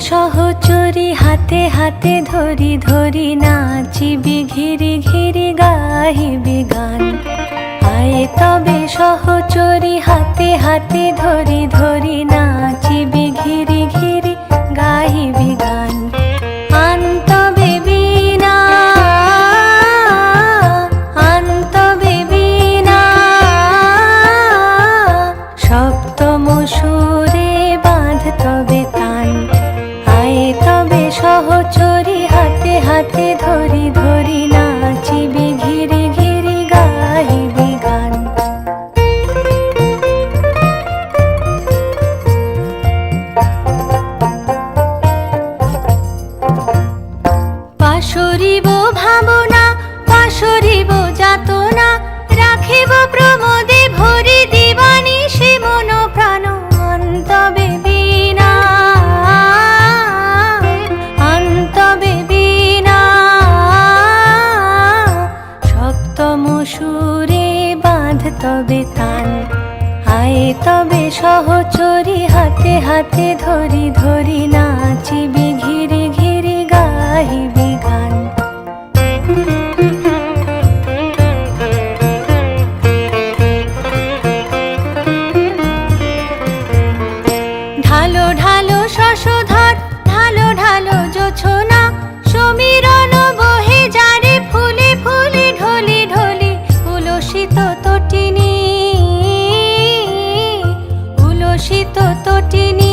সহচরী হাতে হাতে ধরি ধরি নাচিবি ঘিরি ঘিরি গাহিবি গান। আয় তবে সহচরী হাতে হাতে ধরি ধরি নাচিবি ঘিরি ঘিরি গাহিবি গান। আনতবে বীণা আনতবে বীণা সপ্তম সুরে বাঁধ তবে তান। তবে সহচরী হাতে হাতে ধরি ধরি নাচিবি ঘিরি ঘিরি গাহিবি গান। পাশরিব ভাবনা পাশরিব যাতনা রাখিব প্রমোদে ভরি দিবানিশি মন প্রাণ। অন্তবে বীণা অন্তবে বীণা সপ্তম সুরে বাঁধ তবে তান। আয় তবে সহচরী হাতে হাতে ধরি ধরি নাচিবি ঘিরি ঘিরি গাহিবি গান। ঢালো ঢালো শশধর ঢালো ঢালো জোছনা সমীরণ বহে যারে ফুলে ফুলে ঢলি ঢলি। উলসিত তটিনী উলসিত তটিনী